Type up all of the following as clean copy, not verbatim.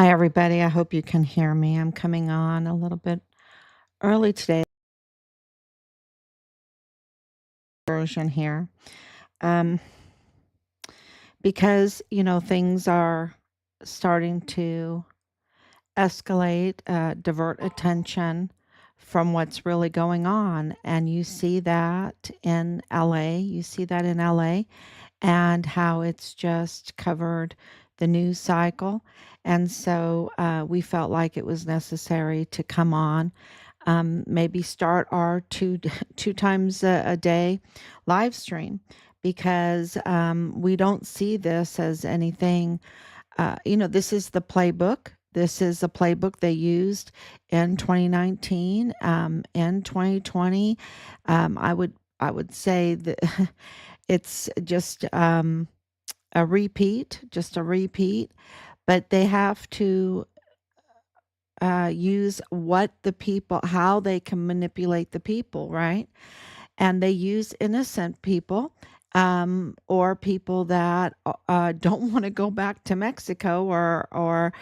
Hi, everybody. I hope you can hear me. I'm coming on a little bit early today version here. Um, because, things are starting to escalate, divert attention from what's really going on. And you see that in LA. You see that in LA and how it's just covered the news cycle. And so we felt like it was necessary to come on, maybe start our two times a day live stream because we don't see this as anything. This is the playbook. This is a playbook they used in 2019, in 2020. I would say that it's just just a repeat, but they have to use how they can manipulate the people, right? And they use innocent people, or people that don't want to go back to Mexico or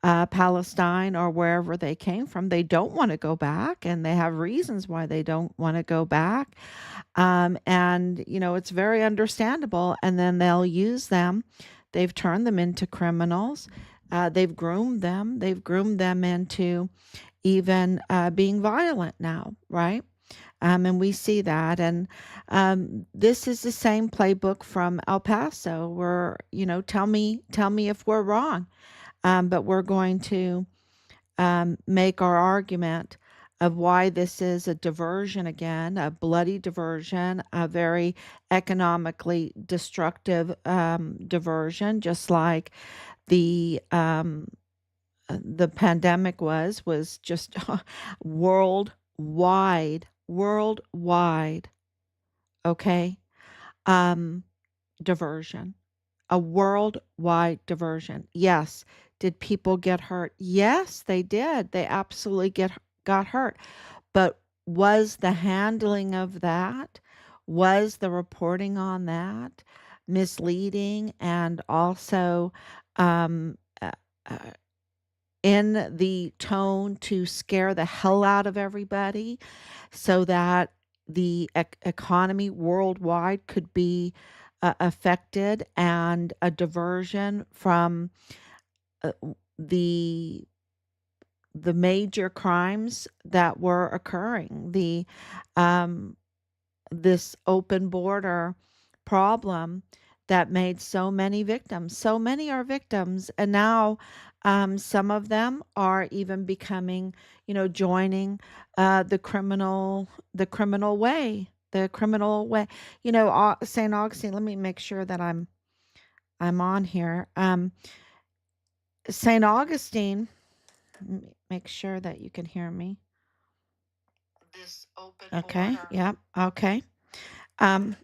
Palestine or wherever they came from. They don't want to go back, and they have reasons why they don't want to go back. And it's very understandable. And then they'll use them. They've turned them into criminals. They've groomed them. They've groomed them into even being violent now, right? And we see that. And this is the same playbook from El Paso, where tell me if we're wrong, but we're going to make our argument of why this is a diversion again, a bloody diversion, a very economically destructive diversion, just like the pandemic was just worldwide, okay, um, diversion, a worldwide diversion. Yes. Did people get hurt? Yes, they did. They absolutely got hurt. But was the handling of that, was the reporting on that misleading and also um, uh, uh, in the tone to scare the hell out of everybody so that the economy worldwide could be affected and a diversion from uh, the major crimes that were occurring, the um, this open border problem that made so many victims. So many are victims, and now some of them are even becoming, joining the criminal way, the criminal way. St. Augustine. Let me make sure that I'm on here. St. Augustine. Let me make sure that you can hear me. This open okay. Border. Yep. Okay. Um,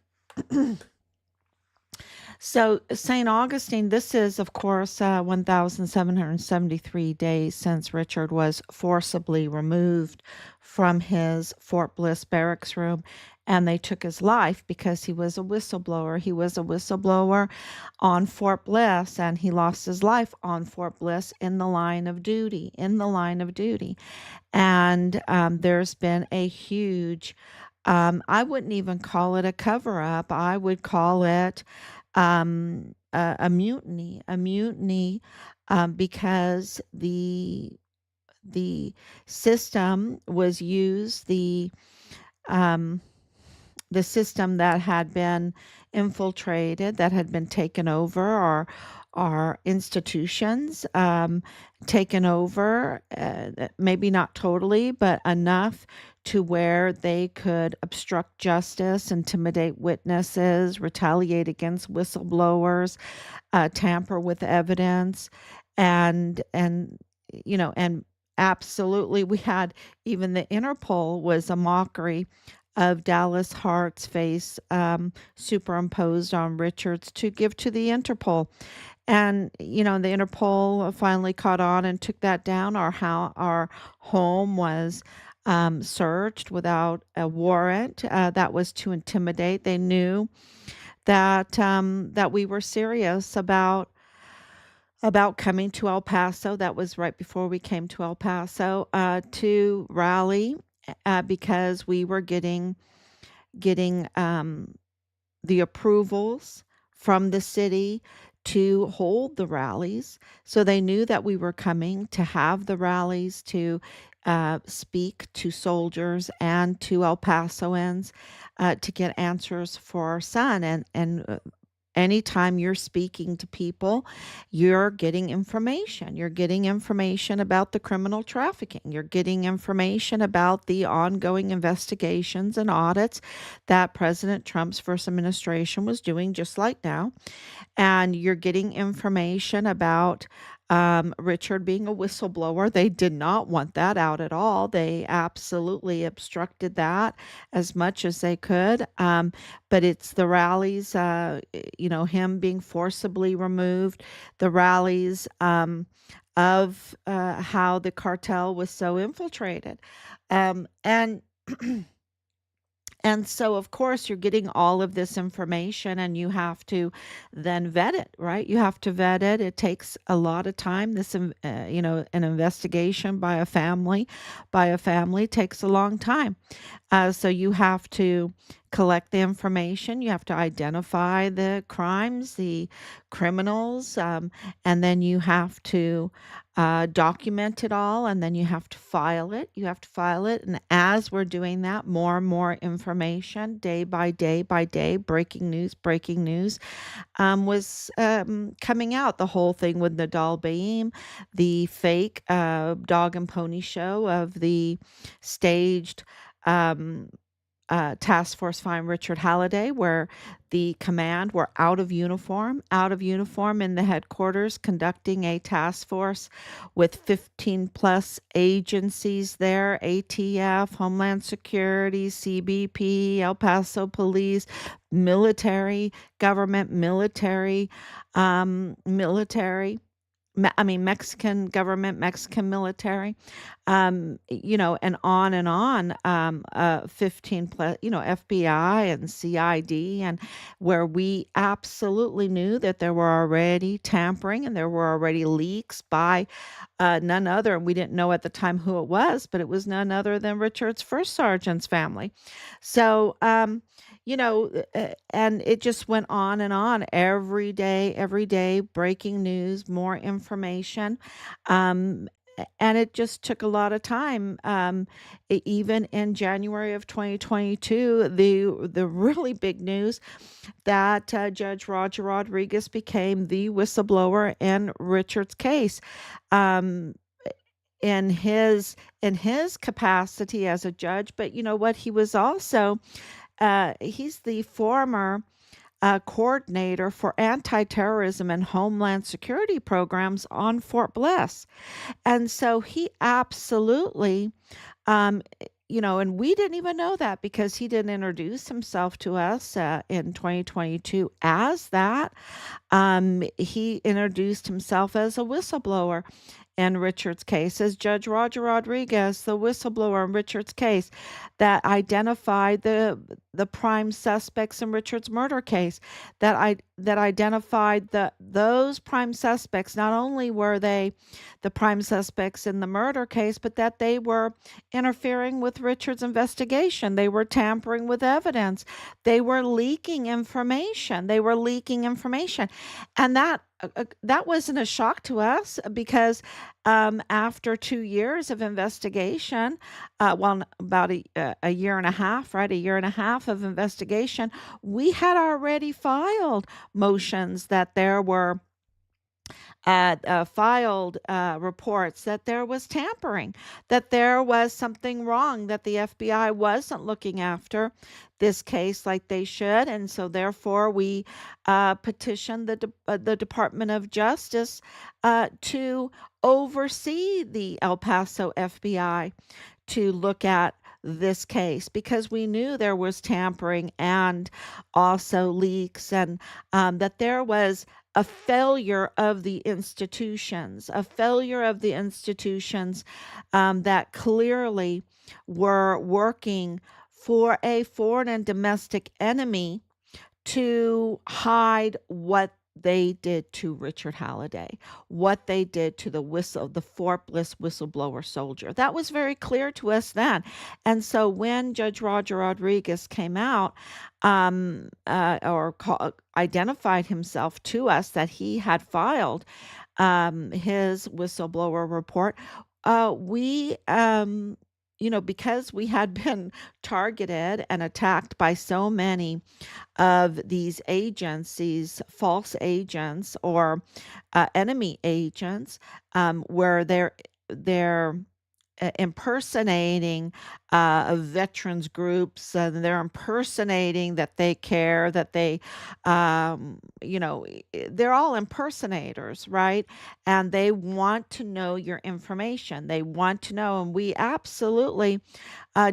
So St. Augustine, this is, of course, 1,773 days since Richard was forcibly removed from his Fort Bliss barracks room, and they took his life because he was a whistleblower. He was a whistleblower on Fort Bliss, and he lost his life on Fort Bliss in the line of duty, And there's been a huge, I wouldn't even call it a cover up. I would call it a mutiny, because the system was used, um, the system that had been infiltrated, that had been taken over, or our institutions taken over, maybe not totally, but enough to where they could obstruct justice, intimidate witnesses, retaliate against whistleblowers, tamper with evidence, and absolutely we had even the Interpol was a mockery of Dallas Hart's face, superimposed on Richard's to give to the Interpol. And, the Interpol finally caught on and took that down. Our home was searched without a warrant. That was to intimidate. They knew that we were serious about about coming to El Paso. That was right before we came to El Paso to rally because we were getting the approvals from the city to hold the rallies. So they knew that we were coming to have the rallies to speak to soldiers and to El Pasoans to get answers for our son. And anytime you're speaking to people, you're getting information. You're getting information about the criminal trafficking. You're getting information about the ongoing investigations and audits that President Trump's first administration was doing, just like now. And you're getting information about Richard being a whistleblower. They did not want that out at all. They absolutely obstructed that as much as they could. But it's the rallies, him being forcibly removed, the rallies of how the cartel was so infiltrated. And And so, of course, you're getting all of this information and you have to then vet it, right? You have to vet it. It takes a lot of time. An investigation by a family takes a long time. So you have to collect the information. You have to identify the crimes, the criminals, and then you have to document it all, and then you have to file it. You have to file it. And as we're doing that, more and more information, day by day, breaking news, was coming out. The whole thing with Nidal Baem, the fake dog and pony show of the staged um, task force find Richard Halliday, where the command were out of uniform in the headquarters, conducting a task force with 15 plus agencies there: ATF, Homeland Security, CBP, El Paso Police, military, government, military. Mexican government, Mexican military, and on, 15 plus, FBI and CID, and where we absolutely knew that there were already tampering and there were already leaks by none other, and we didn't know at the time who it was, but it was none other than Richard's first sergeant's family. So, and it just went on and on every day, breaking news, more information. Um, and it just took a lot of time. Even in January of 2022, the really big news that Judge Roger Rodriguez became the whistleblower in Richard's case. Um, in his capacity as a judge, but you know what? He was also he's the former coordinator for anti-terrorism and homeland security programs on Fort Bliss. And so he absolutely, um, and we didn't even know that because he didn't introduce himself to us in 2022 as that. He introduced himself as a whistleblower in Richard's case, as Judge Roger Rodriguez, the whistleblower in Richard's case, that identified the prime suspects in Richard's murder case, that identified those prime suspects. Not only were they the prime suspects in the murder case, but that they were interfering with Richard's investigation. They were tampering with evidence. They were leaking information. And that wasn't a shock to us because after 2 years of investigation, about a year and a half, right? A year and a half of investigation, we had already filed motions that there were filed reports that there was tampering, that there was something wrong, that the FBI wasn't looking after this case like they should. And so, therefore, we petitioned the Department of Justice to oversee the El Paso FBI to look at this case because we knew there was tampering and also leaks, and that there was a failure of the institutions that clearly were working for a foreign and domestic enemy to hide what they did to Richard Halliday, what they did to the Fort Bliss whistleblower soldier. That was very clear to us then. And so when Judge Roger Rodriguez came out, identified himself to us that he had filed his whistleblower report, we, because we had been targeted and attacked by so many of these agents, these false agents or enemy agents, where they're impersonating veterans groups, and they're impersonating that they care, that they, they're all impersonators, right? And they want to know your information. They want to know, and we absolutely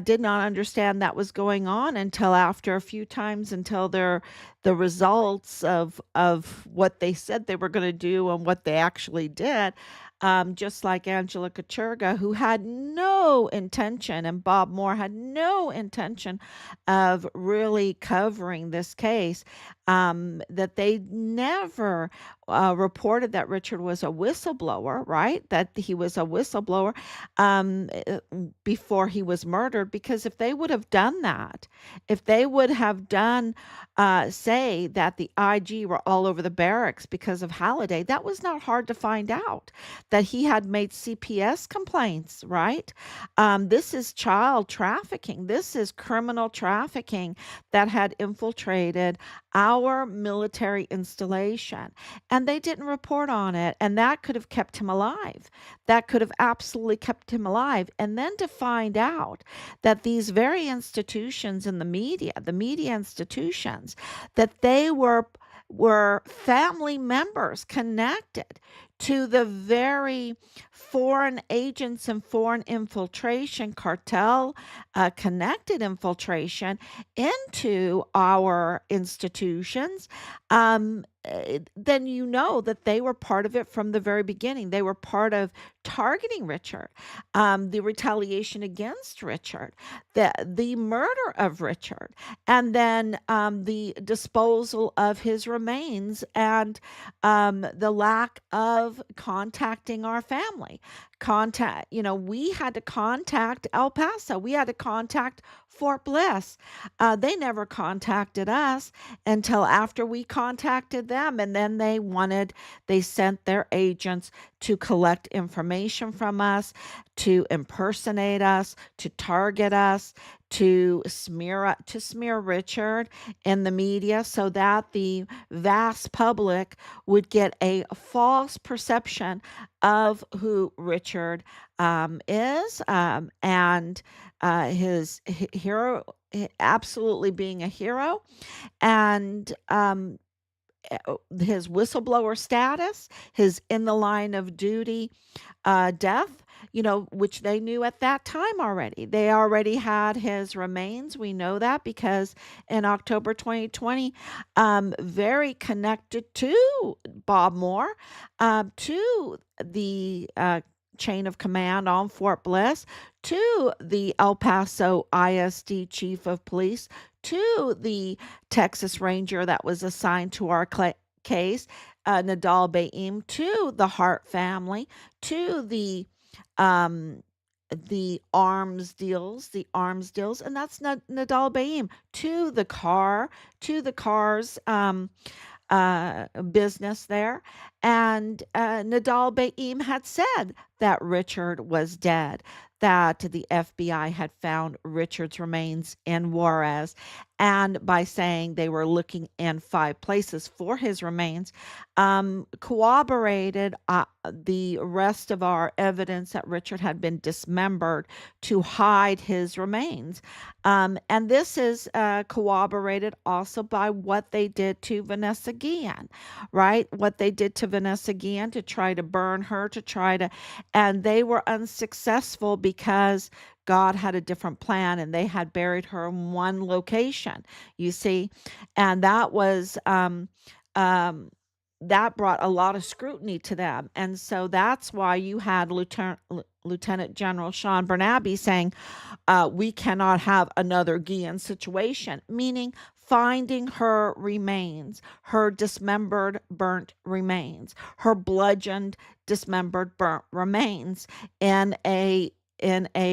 did not understand that was going on until after a few times, until the results of what they said they were going to do and what they actually did. Just like Angela Kachurga, who had no intention, and Bob Moore had no intention of really covering this case, that they never reported that Richard was a whistleblower, right? That he was a whistleblower before he was murdered. Because if they would have done that, if they would have done, say that the IG were all over the barracks because of Halliday, that was not hard to find out. That he had made CPS complaints, right? This is child trafficking. This is criminal trafficking that had infiltrated our military installation. And they didn't report on it. And that could have kept him alive. That could have absolutely kept him alive. And then to find out that these very institutions in the media institutions, that they were family members connected to the very foreign agents and foreign infiltration, cartel connected infiltration into our institutions, then you know that they were part of it from the very beginning. They were part of targeting Richard, the retaliation against Richard, the murder of Richard, and then the disposal of his remains, and the lack of contacting our family. We had to contact El Paso. We had to contact Fort Bliss. They never contacted us until after we contacted them. And then they sent their agents to collect information from us, to impersonate us, to target us, to smear Richard in the media, so that the vast public would get a false perception of who Richard is, and his hero, absolutely being a hero, and his whistleblower status, his in the line of duty death, which they knew at that time already. They already had his remains. We know that because in October 2020, very connected to Bob Moore, to the chain of command on Fort Bliss, to the El Paso ISD chief of police, to the Texas Ranger that was assigned to our case, Nidal Baem, to the Hart family, to um, the arms deals, and that's Nidal Baem, to the car's business there. And Nidal Baem had said that Richard was dead, that the FBI had found Richard's remains in Juarez. And by saying they were looking in 5 places for his remains, corroborated the rest of our evidence that Richard had been dismembered to hide his remains. And this is corroborated also by what they did to Vanessa Guillen, right? What they did to Vanessa Guillen to try to burn her, and they were unsuccessful because God had a different plan, and they had buried her in one location, you see. And um, that brought a lot of scrutiny to them. And so that's why you had Lieutenant General Sean Bernabe saying, we cannot have another Guillen situation, meaning finding her remains, her dismembered, burnt remains, her bludgeoned, dismembered, burnt remains in a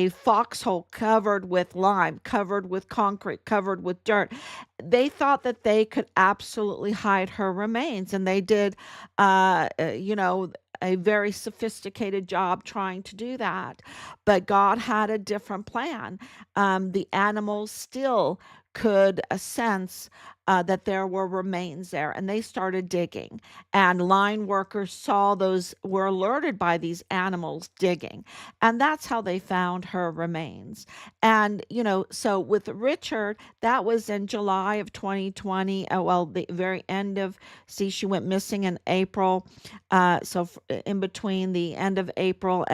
foxhole covered with lime, covered with concrete, covered with dirt. They thought that they could absolutely hide her remains, and they did, you know, a very sophisticated job trying to do that. But God had a different plan. The animals still could sense that there were remains there, and they started digging. And line workers saw those, were alerted by these animals digging, and that's how they found her remains. And so with Richard, that was in July of 2020. Well, the very end of, see, she went missing in April. In between the end of April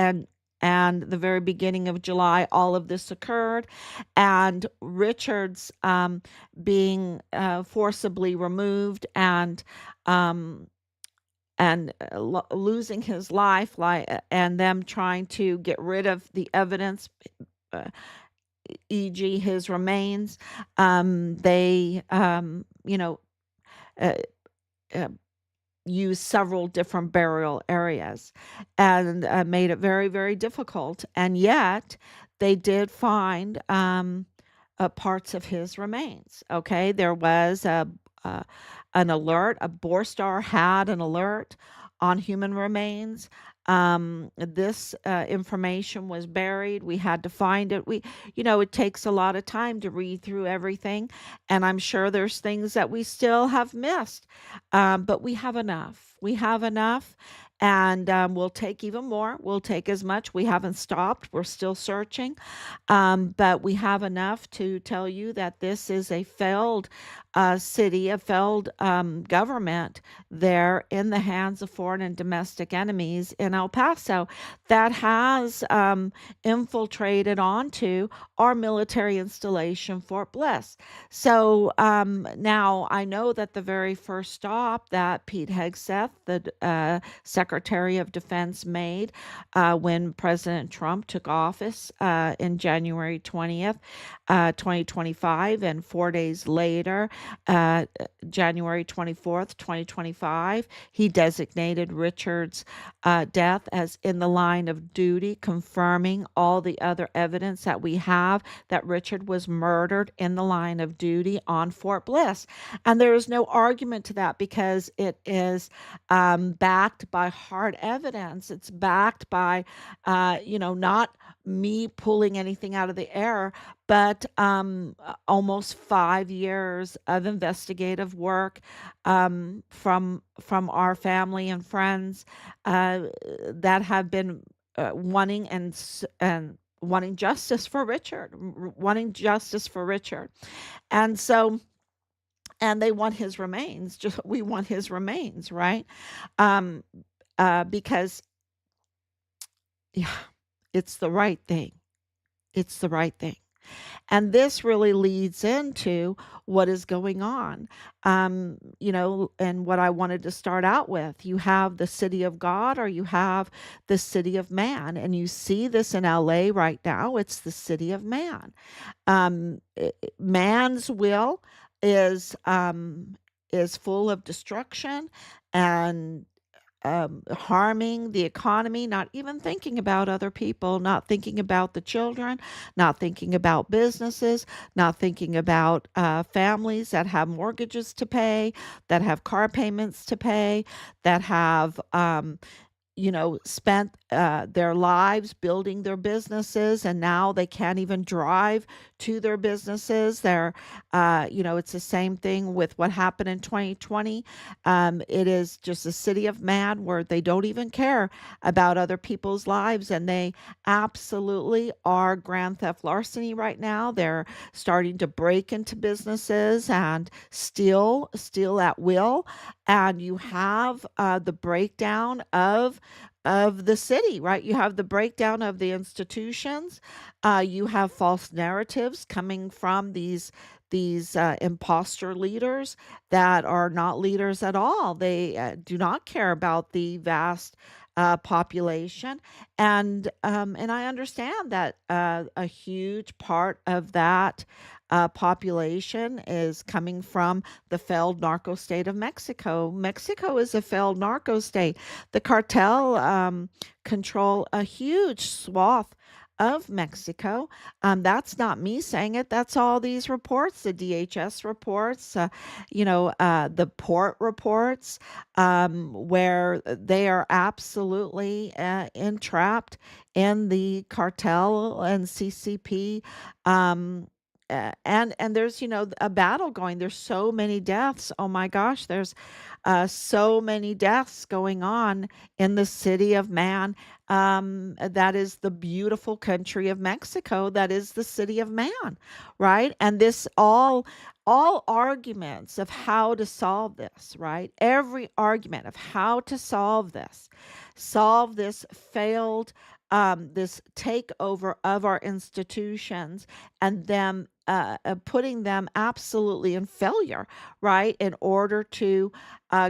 and the very beginning of July, all of this occurred. And Richard's being forcibly removed um, and losing his life, and them trying to get rid of the evidence, uh, e.g., his remains. They, uh, uh, used several different burial areas and made it very, very difficult. And yet, they did find parts of his remains. Okay, there was uh, an alert. A Borstar had an alert on human remains. This information was buried. We had to find it. It takes a lot of time to read through everything, and I'm sure there's things that we still have missed, but we have enough. We have enough, and we'll take even more. We'll take as much. We haven't stopped. We're still searching. But we have enough to tell you that this is a failed city, a failed government there in the hands of foreign and domestic enemies in El Paso that has infiltrated onto our military installation, Fort Bliss. So now I know that the very first stop that Pete Hegseth, the Secretary of Defense, made when President Trump took office in January 20th, 2025, and 4 days later, uh, January 24th, 2025, he designated Richard's death as in the line of duty, confirming all the other evidence that we have that Richard was murdered in the line of duty on Fort Bliss. And there is no argument to that because it is backed by hard evidence. It's backed by, not me pulling anything out of the air, but almost 5 years of investigative work from our family and friends that have been wanting wanting justice for Richard, wanting justice for Richard, and so. And they want his remains. Just we want his remains, right? Um, because yeah, it's the right thing. It's the right thing. And this really leads into what is going on. And what I wanted to start out with, you have the city of God or you have the city of man. And you see this in LA right now. It's the city of man. Man's will is full of destruction and harming the economy, not even thinking about other people, not thinking about the children, not thinking about businesses, not thinking about families that have mortgages to pay, that have car payments to pay, that have spent their lives building their businesses, and now they can't even drive to their businesses. It's the same thing with what happened in 2020. It is just a city of man where they don't even care about other people's lives, and they absolutely are grand theft larceny right now. They're starting to break into businesses and steal at will, and you have the breakdown of the city, right? You have the breakdown of the institutions. You have false narratives coming from these imposter leaders that are not leaders at all. They do not care about the vast population, and I understand that a huge part of that population is coming from the failed narco state of Mexico. Mexico is a failed narco state. The cartel control a huge swath of Mexico. That's not me saying it. That's all these reports, the DHS reports, the port reports, where they are absolutely entrapped in the cartel and CCP. And there's a battle going. There's so many deaths. Oh my gosh, there's so many deaths going on in the city of man. That is the beautiful country of Mexico. That is the city of man, right? And this all arguments of how to solve this, right? Every argument of how to solve this failed, this takeover of our institutions, and them putting them absolutely in failure, right? In order to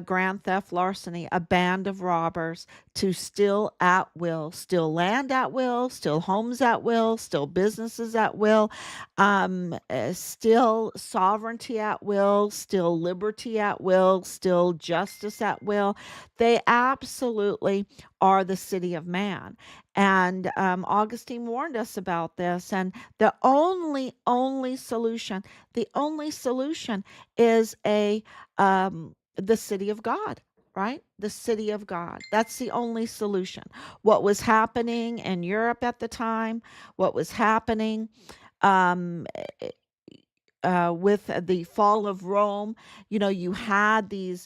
grand theft larceny, a band of robbers to still at will, still land at will, still homes at will, still businesses at will, still sovereignty at will, still liberty at will, still justice at will. They absolutely are the city of man. And Augustine warned us about this. And the only solution is the city of God, right? The city of God. That's the only solution. What was happening in Europe at the time, what was happening um, with the fall of Rome, you had the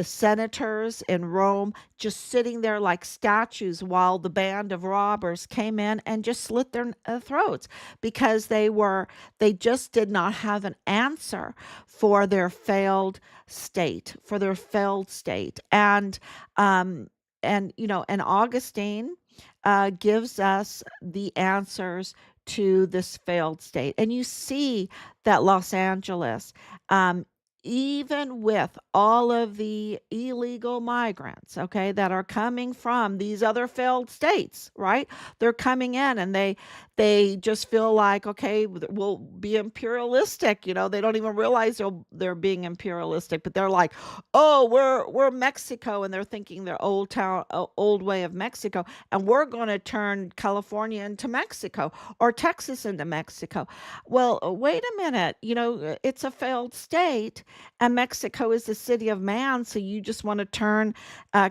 senators in Rome just sitting there like statues while the band of robbers came in and just slit their throats because they just did not have an answer for their failed state. And Augustine gives us the answers to this failed state. And you see that Los Angeles, even with all of the illegal migrants, okay, that are coming from these other failed states, right? They're coming in and they just feel like, okay, we'll be imperialistic. They don't even realize they're being imperialistic, but they're like, oh, we're Mexico, and they're thinking their old way of Mexico, and we're going to turn California into Mexico or Texas into Mexico. Well, wait a minute. It's a failed state, and Mexico is the city of man. So you just want to turn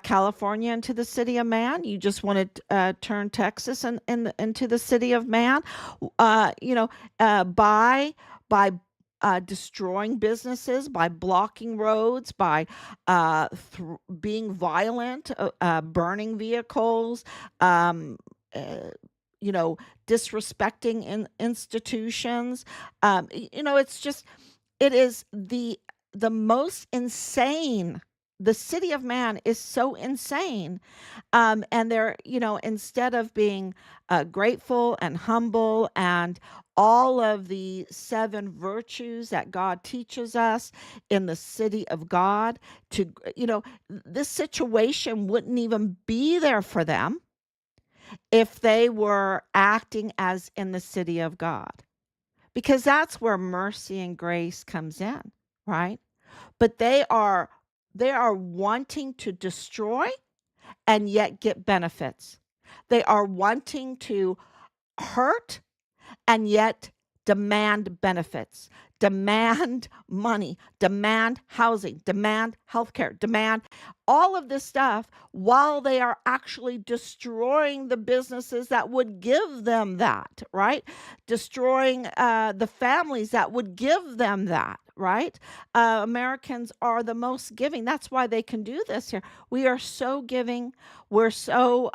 California into the city of man? You just want to turn Texas into the city of man? By destroying businesses, by blocking roads, by being violent, burning vehicles, um, uh, you know, disrespecting institutions. It's just, it is the most insane. The city of man is so insane, and they're, instead of being grateful and humble and all of the seven virtues that God teaches us in the city of God, to, this situation wouldn't even be there for them if they were acting as in the city of God, because that's where mercy and grace comes in, right? But they are wanting to destroy and yet get benefits. They are wanting to hurt and yet demand benefits, demand money, demand housing, demand healthcare, demand all of this stuff, while they are actually destroying the businesses that would give them that, right? Destroying the families that would give them that, right? Americans are the most giving. That's why they can do this here. We are so giving. We're so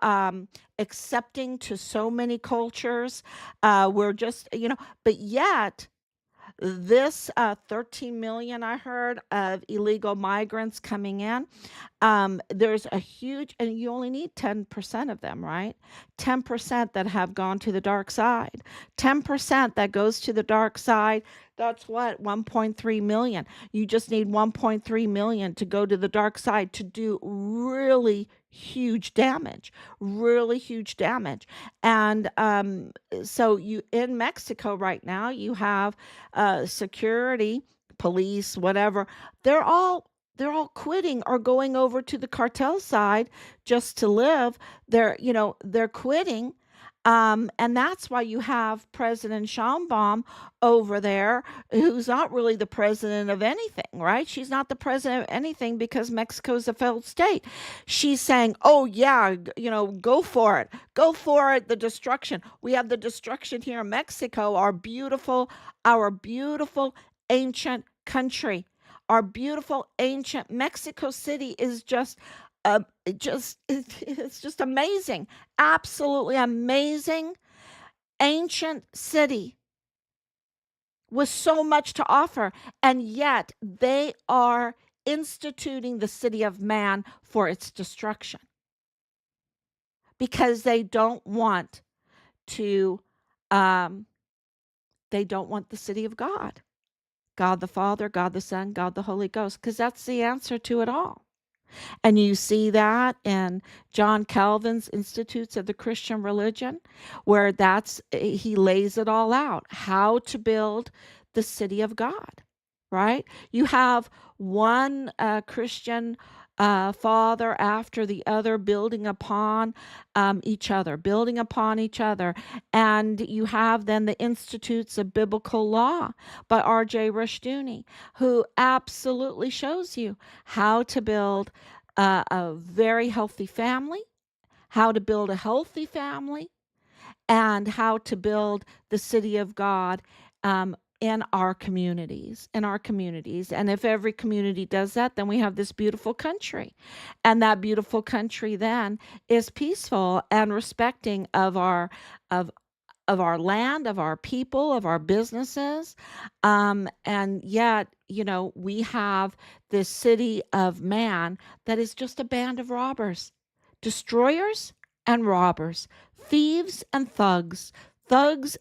accepting to so many cultures. We're just, but yet this 13 million I heard of illegal migrants coming in, there's a huge, and you only need 10% of them, right? 10% that have gone to the dark side. 10% that goes to the dark side, that's what, 1.3 million. You just need 1.3 million to go to the dark side to do really huge damage, really huge damage. And so you in Mexico right now, you have security, police, whatever. They're all they're all quitting or going over to the cartel side just to live. They're quitting. And that's why you have President Schaumbaum over there, who's not really the president of anything, right? She's not the president of anything because Mexico's a failed state. She's saying, oh, yeah, go for it, the destruction. We have the destruction here in Mexico, our beautiful ancient country. Our beautiful ancient Mexico City is it's just amazing, absolutely amazing ancient city with so much to offer, and yet they are instituting the city of man for its destruction because to um they don't want the city of God, God the Father, God the Son, God the Holy Ghost, because that's the answer to it all. And you see that in John Calvin's Institutes of the Christian Religion, where he lays it all out, how to build the city of God, right? You have one Christian father after the other building upon building upon each other. And you have then the Institutes of Biblical Law by R.J. Rushdoony, who absolutely shows you how to build a very healthy family, how to build a healthy family, and how to build the city of God in our communities, And if every community does that, then we have this beautiful country. And that beautiful country then is peaceful and respecting of our land, of our people, of our businesses. And yet, we have this city of man that is just a band of robbers, destroyers and robbers, thieves and thugs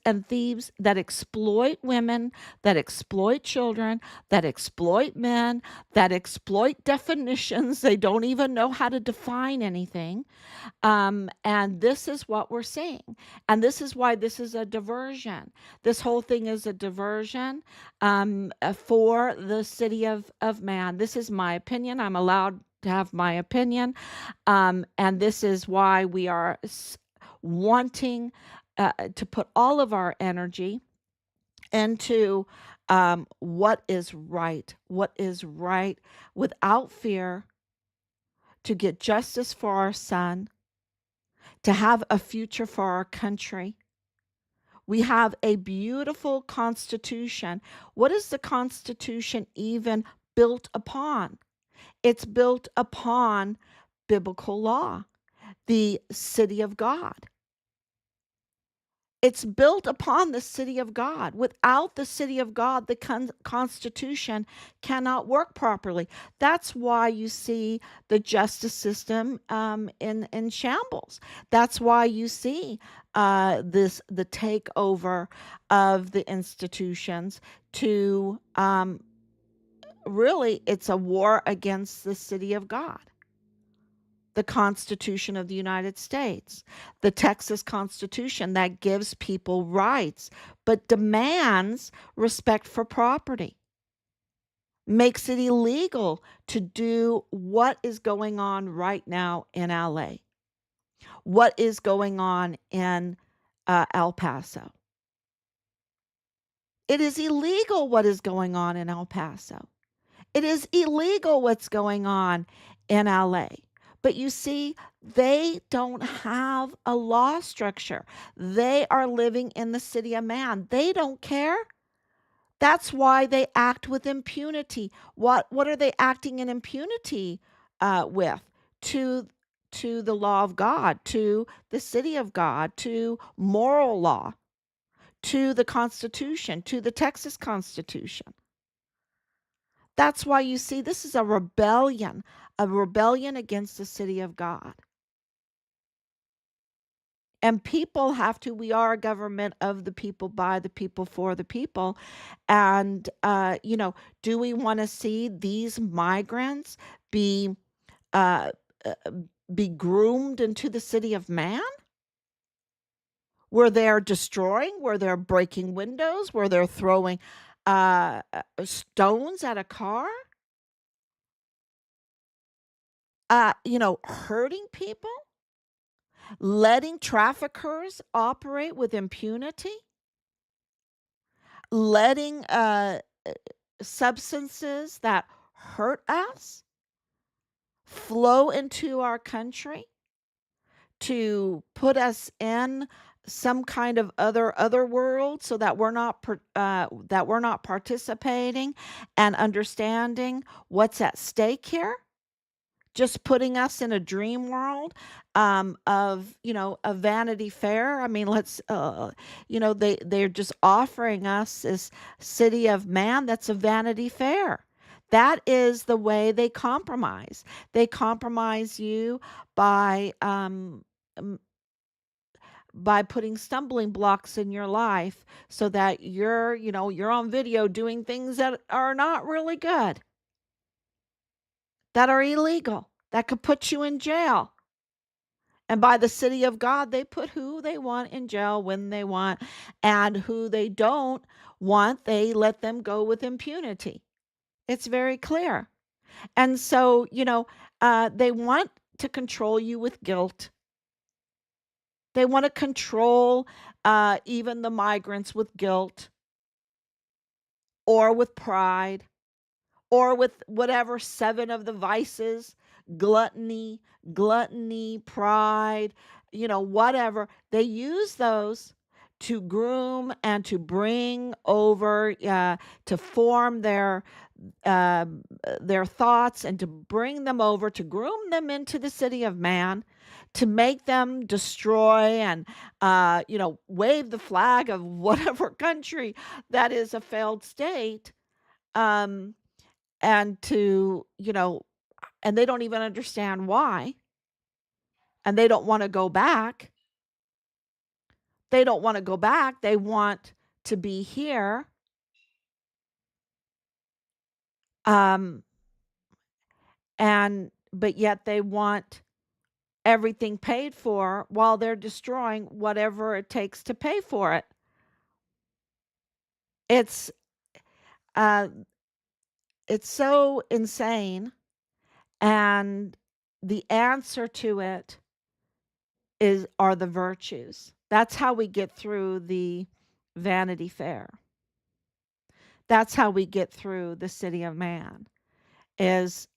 and thieves that exploit women, that exploit children, that exploit men, that exploit definitions. They don't even know how to define anything. And this is what we're seeing. And this is why this is a diversion. This whole thing is a diversion for the city of man. This is my opinion. I'm allowed to have my opinion. And this is why we are wanting to put all of our energy into what is right without fear, to get justice for our son, to have a future for our country. We have a beautiful Constitution. What is the Constitution even built upon? It's built upon biblical law, the city of God. It's built upon the city of God. Without the city of God, the Constitution cannot work properly. That's why you see the justice system in shambles. That's why you see the takeover of the institutions to really, it's a war against the city of God. The Constitution of the United States, the Texas Constitution that gives people rights but demands respect for property, makes it illegal to do what is going on right now in LA, what is going on in El Paso. It is illegal what is going on in El Paso. It is illegal what's going on in LA. But you see, they don't have a law structure. They are living in the city of man. They don't care. That's why they act with impunity. What are they acting in impunity with? To the law of God, to the city of God, to moral law, to the Constitution, to the Texas Constitution. That's why you see this is a rebellion against the city of God. And we are a government of the people, by the people, for the people. And, do we want to see these migrants be, uh, be groomed into the city of man? Where they're destroying, where they're breaking windows, where they're throwing stones at a car, hurting people, letting traffickers operate with impunity, letting substances that hurt us flow into our country to put us in some kind of other world so that we're not participating and understanding what's at stake here, just putting us in a dream world of a Vanity Fair. I mean, let's they're just offering us this city of man that's a Vanity Fair. That is the way they compromise. They compromise you by um, by putting stumbling blocks in your life so that you're on video doing things that are not really good, that are illegal, that could put you in jail. And by the city of God, they put who they want in jail when they want, and who they don't want, they let them go with impunity. It's very clear. And so, they want to control you with guilt. They want to control even the migrants with guilt or with pride or with whatever seven of the vices, gluttony, pride, whatever. They use those to groom and to bring over, to form uh, their thoughts and to bring them over, to groom them into the city of man, to make them destroy and, wave the flag of whatever country that is a failed state. Um, and and they don't even understand why, and they don't want to go back. They don't want to go back. They want to be here. Um, and but yet they want everything paid for while they're destroying whatever it takes to pay for it. It's uh, it's so insane, and the answer to it are the virtues. That's how we get through the Vanity Fair. That's how we get through the city of man, is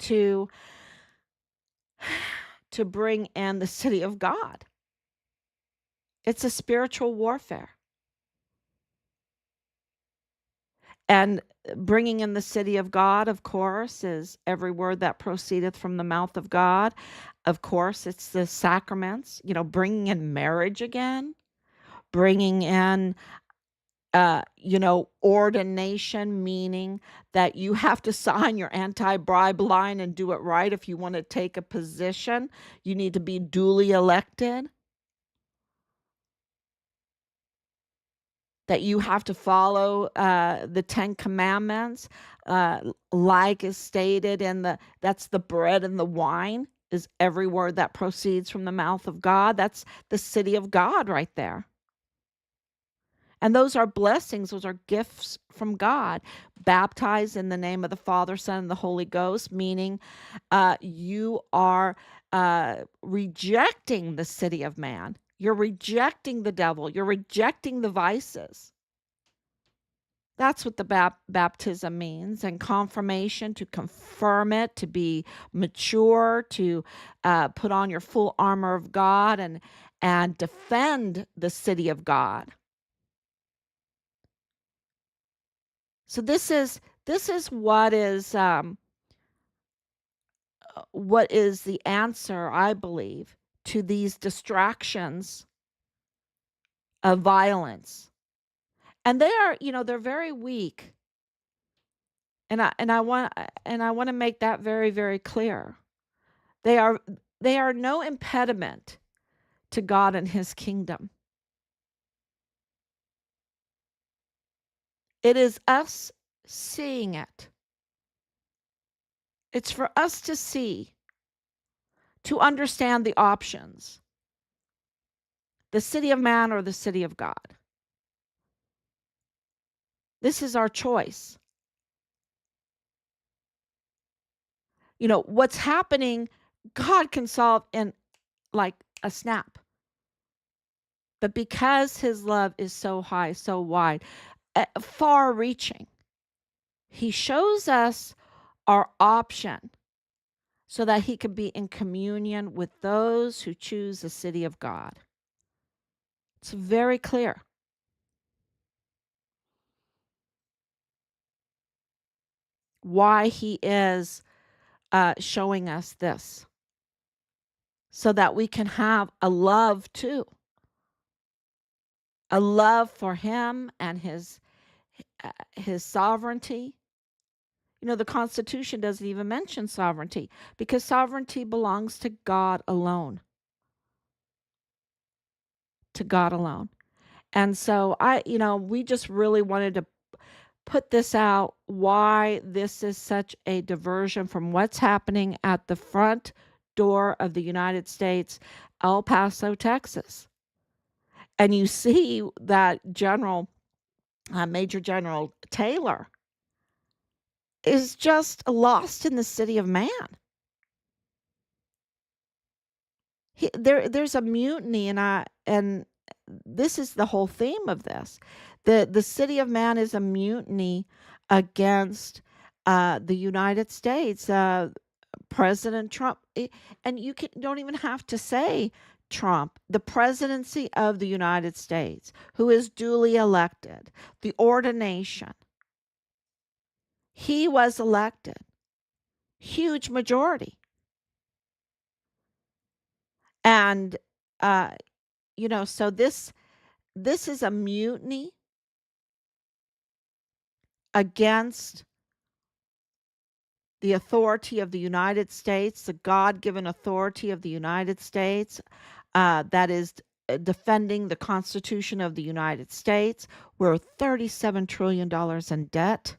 to to bring in the city of God. It's a spiritual warfare. And bringing in the city of God, of course, is every word that proceedeth from the mouth of God. Of course, it's the sacraments, bringing in marriage again, bringing in ordination, meaning that you have to sign your anti-bribe line and do it right if you want to take a position. You need to be duly elected. That you have to follow the Ten Commandments, like is stated in that's the bread and the wine, is every word that proceeds from the mouth of God. That's the city of God right there. And those are blessings, those are gifts from God. Baptized in the name of the Father, Son, and the Holy Ghost, meaning you are rejecting the city of man. You're rejecting the devil. You're rejecting the vices. That's what the baptism means. And confirmation, to confirm it, to be mature, to put on your full armor of God and defend the city of God. So this is what is the answer, I believe, to these distractions of violence. And they are, they're very weak. And I want to make that very, very clear. They are no impediment to God and his kingdom. It is us seeing it. It's for us to see to understand the options: the city of man or the city of God. This is our choice. What's happening, God can solve in like a snap. But because his love is so high, so wide, far reaching, he shows us our option so that he can be in communion with those who choose the city of God. It's very clear. Why he is showing us this, so that we can have a love too, a love for him and his sovereignty. The Constitution doesn't even mention sovereignty, because sovereignty belongs to God alone. To God alone. And so we just really wanted to put this out, why this is such a diversion from what's happening at the front door of the United States, El Paso, Texas. And you see that Major General Taylor is just lost in the city of man. There's a mutiny, and this is the whole theme of this. The city of man is a mutiny against the United States. President Trump, and don't even have to say Trump, the presidency of the United States, who is duly elected, the ordination. He was elected, huge majority. And so this is a mutiny against the authority of the United States, the God-given authority of the United States, that is defending the Constitution of the United States. We're $37 trillion in debt.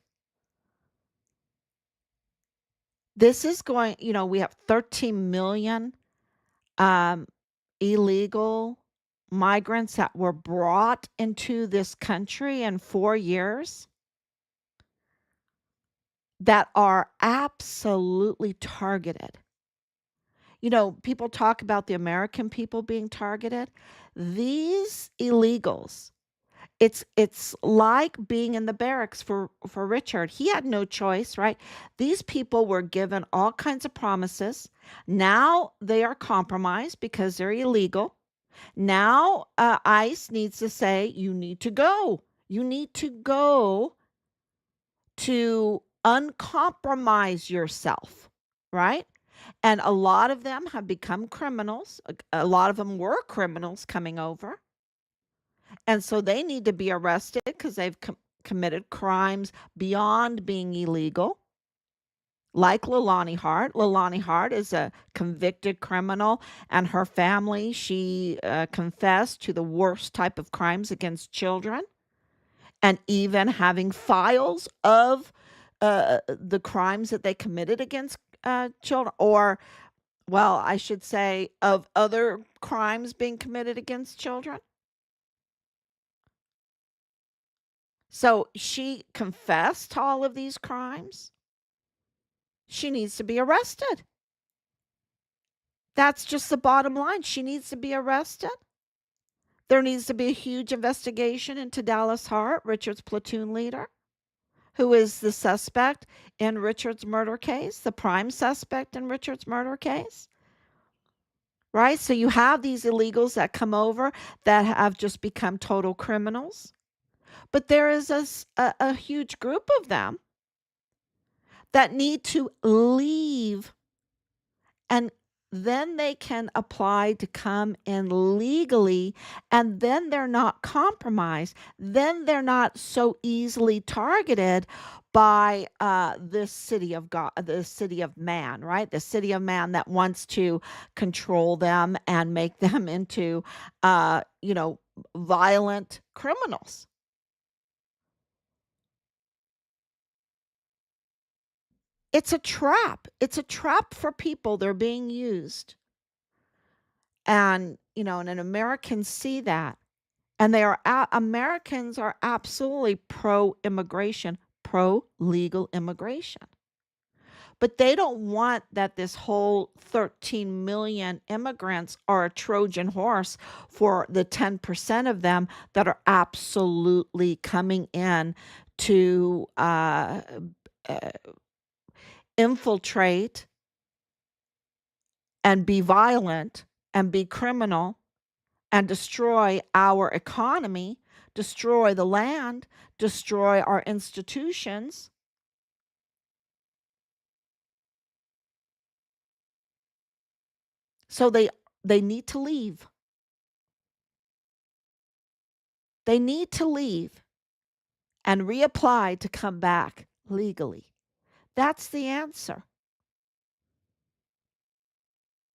This is going, we have 13 million illegal migrants that were brought into this country in 4 years that are absolutely targeted. People talk about the American people being targeted. These illegals, it's like being in the barracks for Richard. He had no choice, right? These people were given all kinds of promises. Now they are compromised because they're illegal. Now ICE needs to say, you need to go. You need to go to uncompromise yourself, right? And a lot of them have become criminals. A lot of them were criminals coming over. And so they need to be arrested because they've committed crimes beyond being illegal. Like Leilani Hart. Leilani Hart is a convicted criminal, and her family, she confessed to the worst type of crimes against children, and even having files of the crimes that they committed against children, or, well, I should say, of other crimes being committed against children. So she confessed to all of these crimes. She needs to be arrested. That's just the bottom line. She needs to be arrested. There needs to be a huge investigation into Dallas Hart, Richard's platoon leader, who is the suspect in Richard's murder case, the prime suspect in Richard's murder case. Right? So you have these illegals that come over that have just become total criminals. But there is a huge group of them that need to leave, and then they can apply to come in legally, and then they're not compromised. Then they're not so easily targeted by this city of God, the city of man, right? The city of man that wants to control them and make them into, violent criminals. It's a trap. It's a trap for people. They're being used. And, and Americans see that. And Americans are absolutely pro-immigration, pro-legal immigration. But they don't want that this whole 13 million immigrants are a Trojan horse for the 10% of them that are absolutely coming in to uh, infiltrate and be violent and be criminal and destroy our economy, destroy the land, destroy our institutions. So they need to leave. They need to leave and reapply to come back legally. That's the answer.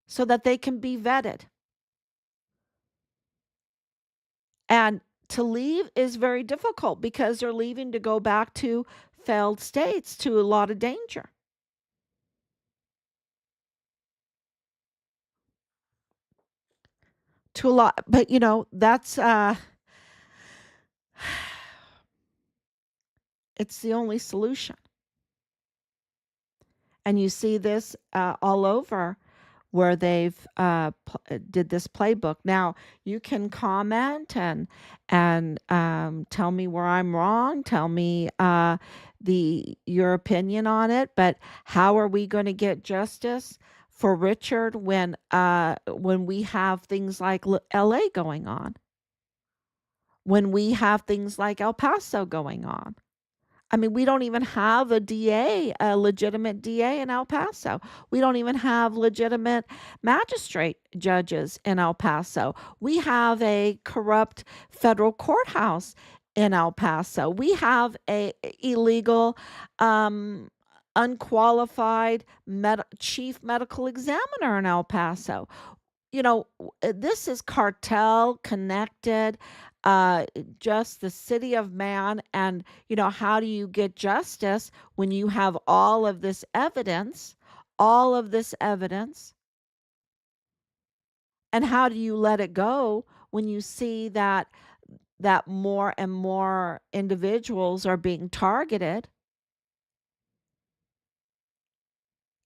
So that they can be vetted. And to leave is very difficult because they're leaving to go back to failed states, to a lot of danger. To a lot, but that's it's the only solution. And you see this all over where they've did this playbook. Now you can comment and tell me where I'm wrong. Tell me the your opinion on it. But how are we going to get justice for Richard when we have things like L.A. going on, when we have things like El Paso going on? I mean, we don't even have a legitimate DA in El Paso. We don't even have legitimate magistrate judges in El Paso. We have a corrupt federal courthouse in El Paso. We have a illegal, um, unqualified chief medical examiner in El Paso. This is cartel connected, uh, just the city of man. And, how do you get justice when you have all of this evidence? And how do you let it go when you see that more and more individuals are being targeted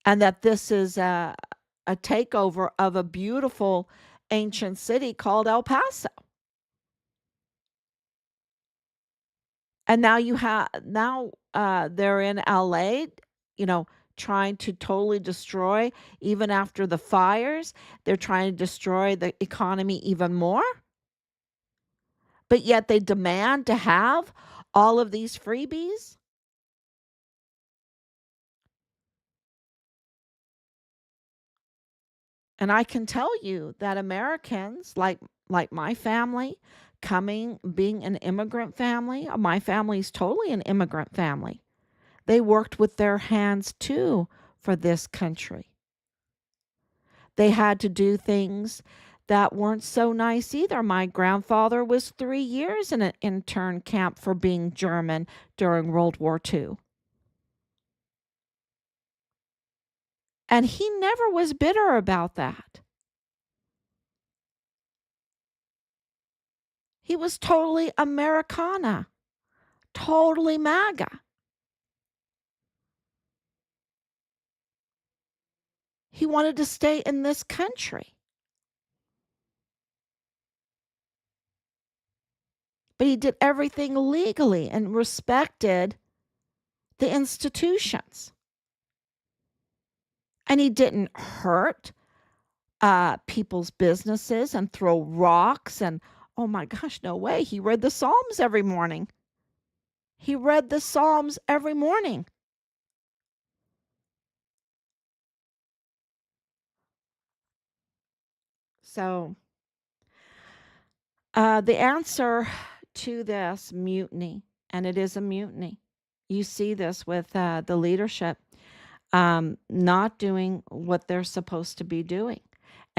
and that this is a takeover of a beautiful ancient city called El Paso? And now they're in LA, you know, trying to totally destroy, even after the fires, they're trying to destroy the economy even more. But yet they demand to have all of these freebies. And I can tell you that Americans like my family, being an immigrant family, my family is totally an immigrant family. They worked with their hands too for this country. They had to do things that weren't so nice either. My grandfather was 3 years in an intern camp for being German during World War II. And he never was bitter about that. He was totally Americana, totally MAGA. He wanted to stay in this country. But he did everything legally and respected the institutions. And he didn't hurt people's businesses and throw rocks. And oh my gosh, no way. He read the Psalms every morning. He read the Psalms every morning. So the answer to this mutiny, and it is a mutiny, you see this with the leadership not doing what they're supposed to be doing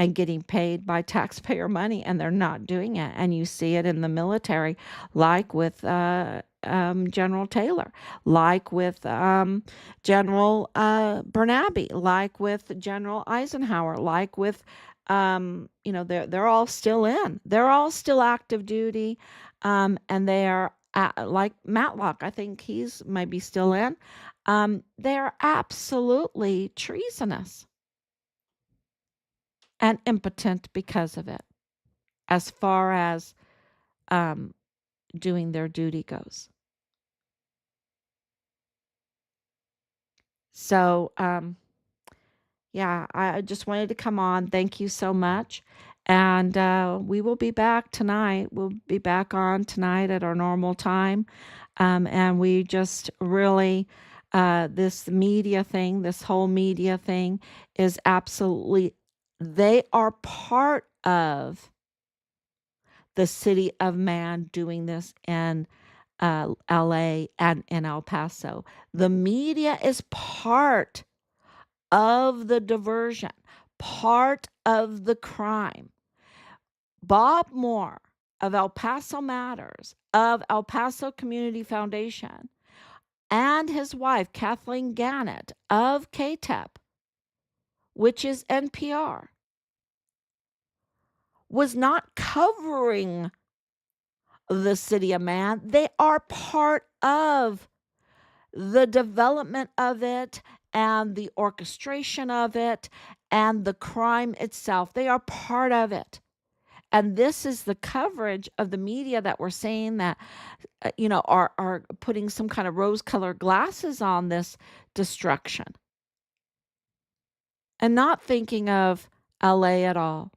and getting paid by taxpayer money, and they're not doing it. And you see it in the military, like with General Taylor, like with General Bernabe, like with General Eisenhower, like with they're all still in. They're all still active duty, and they are like Matlock. I think he's maybe still in. They're absolutely treasonous and impotent because of it, as far as um, doing their duty goes. So, yeah, I just wanted to come on. Thank you so much. And we will be back tonight. We'll be back on tonight at our normal time. And we just really, this media thing, this whole media thing is absolutely, they are part of the city of man doing this in LA and in El Paso. The media is part of the diversion, part of the crime. Bob Moore of El Paso Matters, of El Paso Community Foundation, and his wife, Kathleen Gannett of KTEP, which is NPR, was not covering the city of man. They are part of the development of it and the orchestration of it and the crime itself. They are part of it. And this is the coverage of the media that we're saying that, are putting some kind of rose-colored glasses on this destruction and not thinking of LA at all,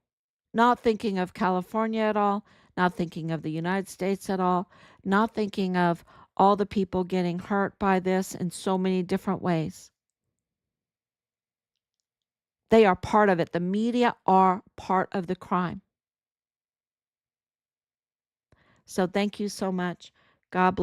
not thinking of California at all, not thinking of the United States at all, not thinking of all the people getting hurt by this in so many different ways. They are part of it. The media are part of the crime. So thank you so much. God bless.